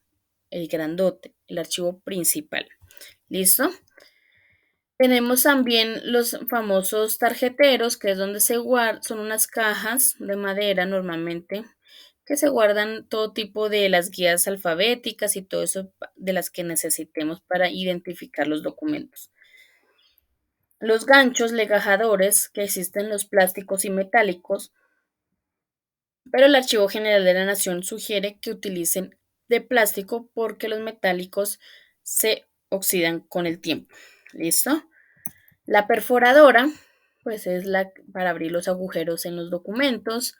el grandote, el archivo principal. ¿Listo? Tenemos también los famosos tarjeteros, que es donde se guardan, son unas cajas de madera normalmente, que se guardan todo tipo de las guías alfabéticas y todo eso de las que necesitemos para identificar los documentos. Los ganchos legajadores, que existen los plásticos y metálicos, pero el Archivo General de la Nación sugiere que utilicen de plástico porque los metálicos se oxidan con el tiempo. ¿Listo? La perforadora, pues es la para abrir los agujeros en los documentos.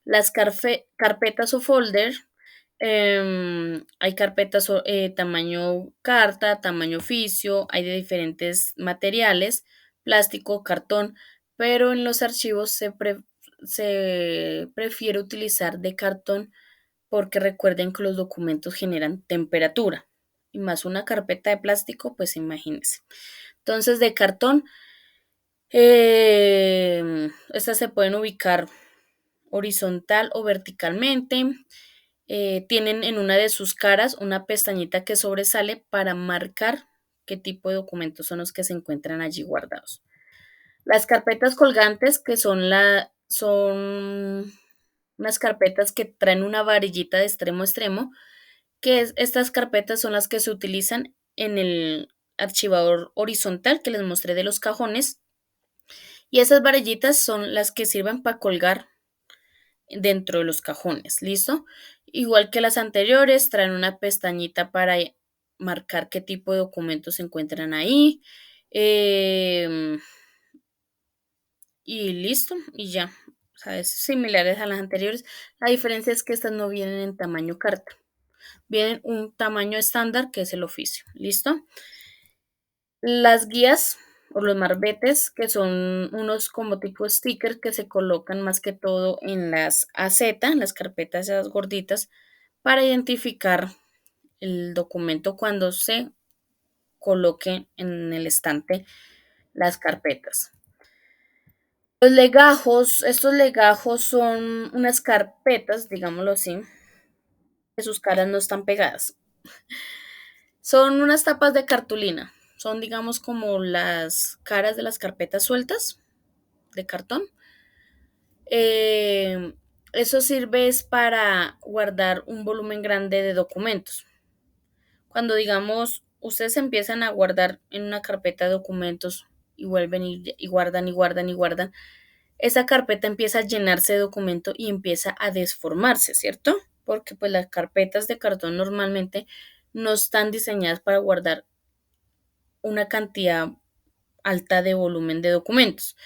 Las carpetas o folder, hay carpetas tamaño carta, tamaño oficio, hay de diferentes materiales, plástico, cartón, pero en los archivos se prefiere utilizar de cartón porque recuerden que los documentos generan temperatura y más una carpeta de plástico, pues imagínense. Entonces, de cartón, estas se pueden ubicar horizontal o verticalmente. Tienen en una de sus caras una pestañita que sobresale para marcar qué tipo de documentos son los que se encuentran allí guardados. Las carpetas colgantes, que son unas carpetas que traen una varillita de extremo a extremo, estas carpetas son las que se utilizan en el archivador horizontal que les mostré de los cajones, y esas varillitas son las que sirven para colgar dentro de los cajones, ¿listo? Igual que las anteriores, traen una pestañita para marcar qué tipo de documentos se encuentran ahí. em, y listo, y ya. O sea, es similares a las anteriores. La diferencia es que estas no vienen en tamaño carta. Vienen un tamaño estándar que es el oficio. ¿Listo? Las guías o los marbetes, que son unos como tipo stickers que se colocan más que todo en las AZ, en las carpetas esas gorditas, para identificar el documento cuando se coloque en el estante las carpetas. Los legajos, estos legajos son unas carpetas, digámoslo así, que sus caras no están pegadas. Son unas tapas de cartulina, son digamos como las caras de las carpetas sueltas de cartón. Eh, Eso sirve es para guardar un volumen grande de documentos. Cuando digamos, ustedes empiezan a guardar en una carpeta de documentos y vuelven y guardan y guardan y guardan, esa carpeta empieza a llenarse de documento y empieza a desformarse, ¿cierto? Porque pues las carpetas de cartón normalmente no están diseñadas para guardar una cantidad alta de volumen de documentos.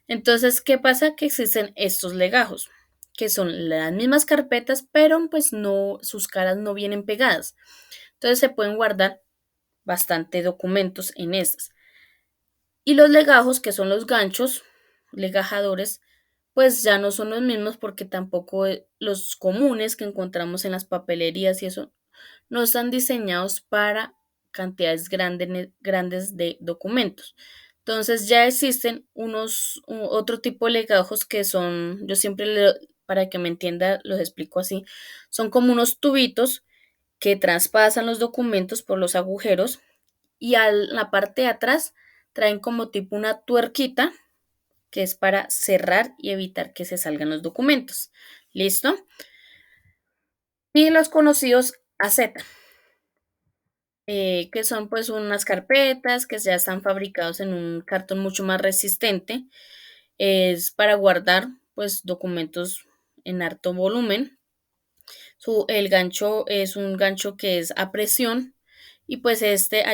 Entonces, ¿qué pasa? Que existen estos legajos, que son las mismas carpetas, pero pues no, sus caras no vienen pegadas. Entonces se pueden guardar bastante documentos en estas. Y los legajos, que son los ganchos, legajadores, pues ya no son los mismos porque tampoco los comunes que encontramos en las papelerías y eso no están diseñados para cantidades grandes de documentos. Entonces ya existen otro tipo de legajos que son, yo siempre, para que me entienda, los explico así, son como unos tubitos que traspasan los documentos por los agujeros y a la parte de atrás traen como tipo una tuerquita que es para cerrar y evitar que se salgan los documentos. ¿Listo? Y los conocidos AZ, que son pues unas carpetas que ya están fabricados en un cartón mucho más resistente. Es para guardar pues documentos en harto volumen. El gancho es un gancho que es a presión y pues este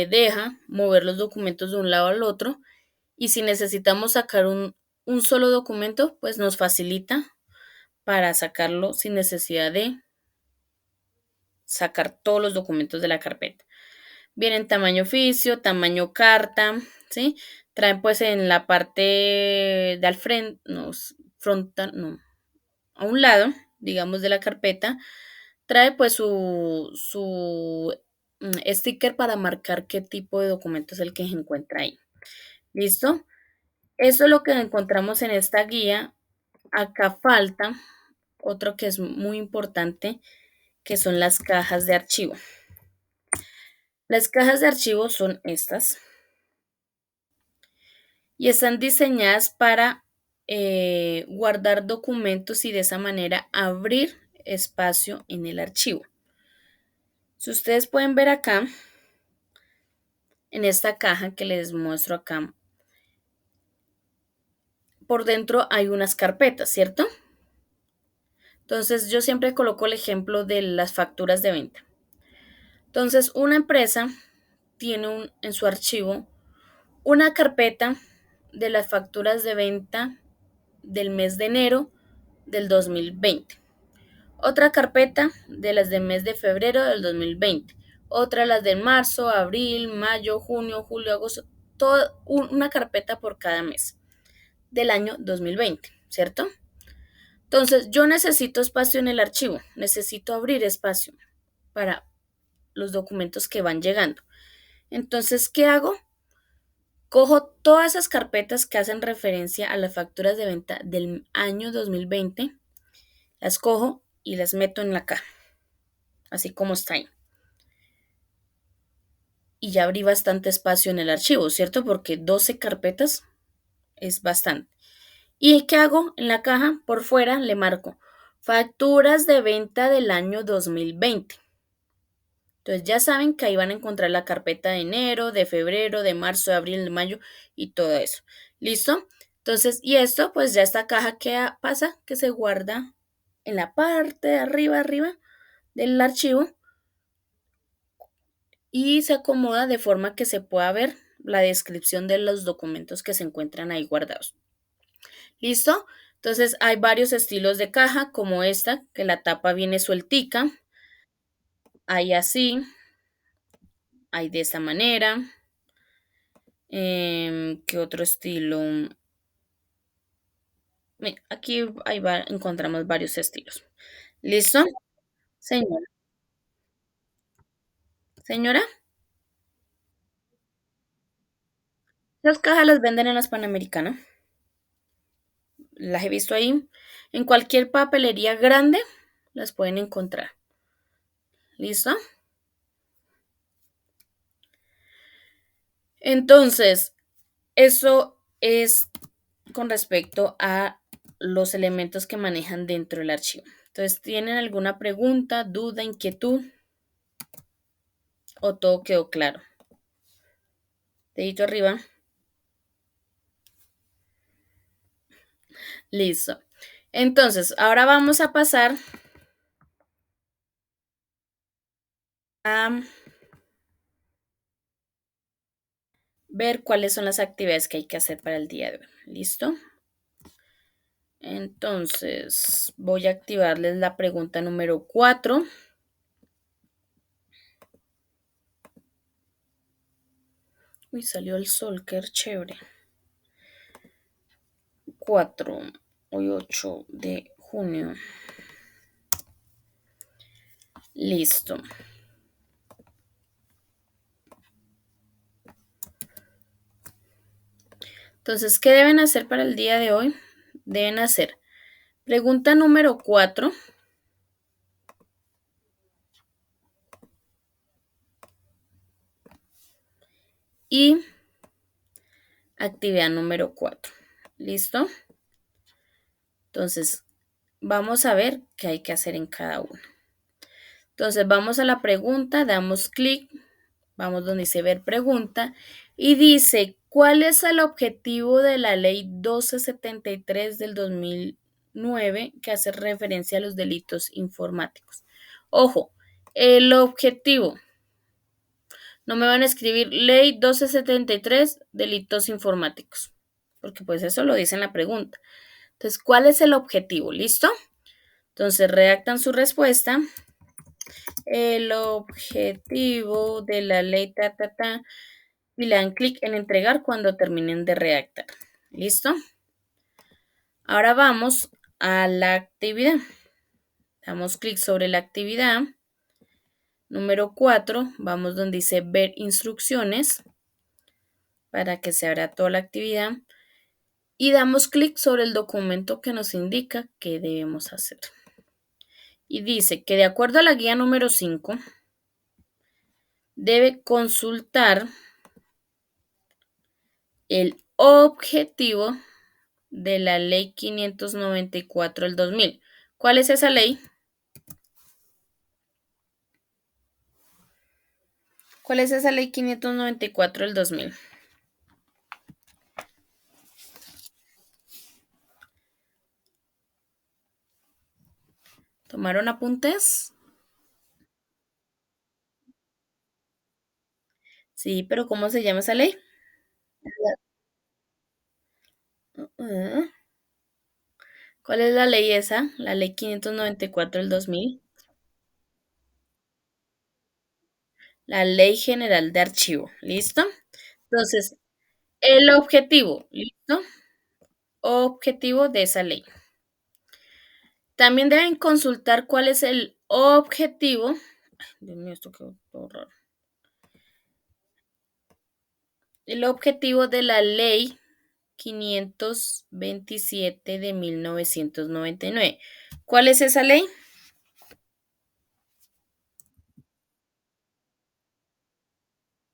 deja mover los documentos de un lado al otro, y si necesitamos sacar un solo documento, pues nos facilita para sacarlo sin necesidad de sacar todos los documentos de la carpeta. Vienen tamaño oficio, tamaño carta, ¿sí? Traen pues en la parte de al frente, no, frontal, no, a un lado, digamos, de la carpeta, trae pues su sticker para marcar qué tipo de documento es el que se encuentra ahí. ¿Listo? Eso es lo que encontramos en esta guía. Acá falta otro que es muy importante, que son las cajas de archivo. Las cajas de archivo son estas. y están diseñadas para guardar documentos y de esa manera abrir espacio en el archivo. Si ustedes pueden ver acá, en esta caja que les muestro acá, por dentro hay unas carpetas, ¿cierto? Entonces yo siempre coloco el ejemplo de las facturas de venta. Entonces una empresa tiene en su archivo una carpeta de las facturas de venta del mes de enero del 2020. Otra carpeta de las del mes de febrero del 2020. Otra las de marzo, abril, mayo, junio, julio, agosto. Toda una carpeta por cada mes del año 2020, ¿cierto? Entonces yo necesito espacio en el archivo. Necesito abrir espacio para los documentos que van llegando. Entonces, ¿qué hago? Cojo todas esas carpetas que hacen referencia a las facturas de venta del año 2020, las cojo y las meto en la caja, así como está ahí. Y ya abrí bastante espacio en el archivo, ¿cierto? Porque 12 carpetas es bastante. ¿Y qué hago? En la caja, por fuera, le marco facturas de venta del año 2020. Entonces ya saben que ahí van a encontrar la carpeta de enero, de febrero, de marzo, de abril, de mayo y todo eso. ¿Listo? Entonces, y esto, pues ya esta caja que pasa, que se guarda en la parte de arriba del archivo y se acomoda de forma que se pueda ver la descripción de los documentos que se encuentran ahí guardados. ¿Listo? Entonces hay varios estilos de caja, como esta, que la tapa viene sueltica. Hay así, hay de esta manera. ¿Qué otro estilo? Aquí encontramos varios estilos. ¿Listo? Señora. Señora, las cajas las venden en las Panamericanas. Las he visto ahí. En cualquier papelería grande las pueden encontrar. ¿Listo? Entonces, eso es con respecto a los elementos que manejan dentro del archivo. Entonces, ¿tienen alguna pregunta, duda, inquietud? ¿O todo quedó claro? Dedito arriba. Listo. Entonces, ahora vamos a pasar a ver cuáles son las actividades que hay que hacer para el día de hoy. ¿Listo? Entonces, voy a activarles la pregunta número 4. Uy, salió el sol, qué chévere. 4, hoy 8 de junio. Listo. Entonces, ¿qué deben hacer para el día de hoy? Deben hacer pregunta número 4 y actividad número 4. ¿Listo? Entonces, vamos a ver qué hay que hacer en cada una. Entonces, vamos a la pregunta, damos clic, vamos donde dice ver pregunta y dice, ¿cuál es el objetivo de la ley 1273 del 2009 que hace referencia a los delitos informáticos? Ojo, el objetivo. No me van a escribir ley 1273 delitos informáticos, porque pues eso lo dice en la pregunta. Entonces, ¿cuál es el objetivo? ¿Listo? Entonces, redactan su respuesta. El objetivo de la ley y le dan clic en entregar cuando terminen de redactar. ¿Listo? Ahora vamos a la actividad. Damos clic sobre la actividad. Número 4, vamos donde dice ver instrucciones para que se abra toda la actividad y damos clic sobre el documento que nos indica qué debemos hacer. Y dice que de acuerdo a la guía número 5, debe consultar el objetivo de la ley 594 del 2000. ¿Cuál es esa ley? ¿Cuál es esa ley 594 del 2000? ¿Tomaron apuntes? Sí, pero ¿cómo se llama esa ley? Ah, ¿cuál es la ley esa? La ley 594 del 2000. La Ley General de Archivo. ¿Listo? Entonces, el objetivo, ¿listo? Objetivo de esa ley. También deben consultar cuál es el objetivo. Dios mío, esto quedó todo raro. El objetivo de la ley 527 de 1999. ¿Cuál es esa ley?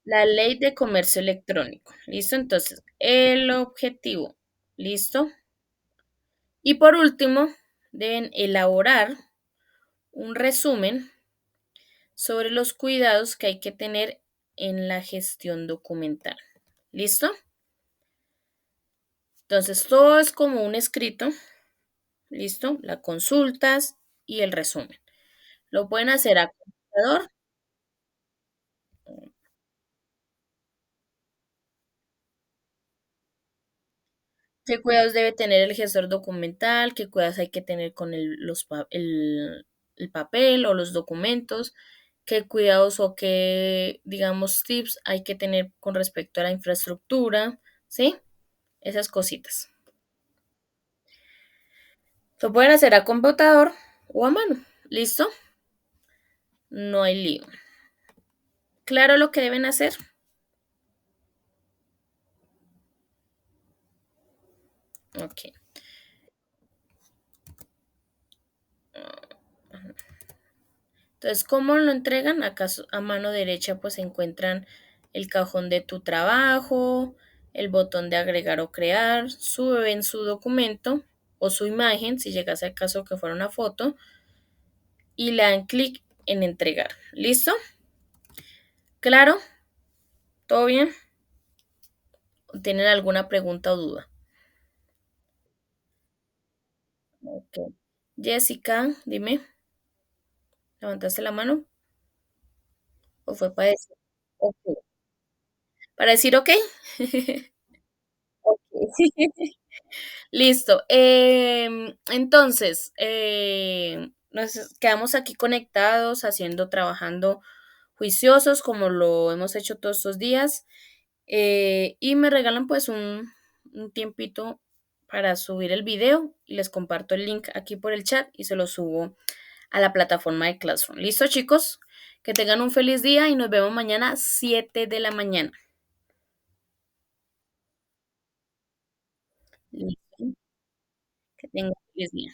La ley de comercio electrónico. ¿Listo? Entonces, el objetivo. ¿Listo? Y por último, deben elaborar un resumen sobre los cuidados que hay que tener en la gestión documental. ¿Listo? Entonces, todo es como un escrito. ¿Listo? La consultas y el resumen. Lo pueden hacer a computador. ¿Qué cuidados debe tener el gestor documental? ¿Qué cuidados hay que tener con el papel o los documentos? ¿Qué cuidados o qué, digamos, tips hay que tener con respecto a la infraestructura? ¿Sí? Esas cositas. Lo pueden hacer a computador o a mano. ¿Listo? No hay lío. ¿Claro lo que deben hacer? Ok. Entonces, ¿cómo lo entregan? Acaso a mano derecha pues se encuentran el cajón de tu trabajo, el botón de agregar o crear, suben su documento o su imagen, si llegase al caso que fuera una foto, y le dan clic en entregar. ¿Listo? ¿Claro? ¿Todo bien? ¿Tienen alguna pregunta o duda? Ok. Jessica, dime, ¿levantaste la mano o fue para decir? Ok. ¿Para decir ok? Ok. Listo. Entonces, nos quedamos aquí conectados, haciendo, trabajando juiciosos como lo hemos hecho todos estos días. Y me regalan pues un tiempito para subir el video y les comparto el link aquí por el chat y se lo subo a la plataforma de Classroom. ¿Listo, chicos? Que tengan un feliz día y nos vemos mañana 7 de la mañana. Listo. Que tengan un feliz día.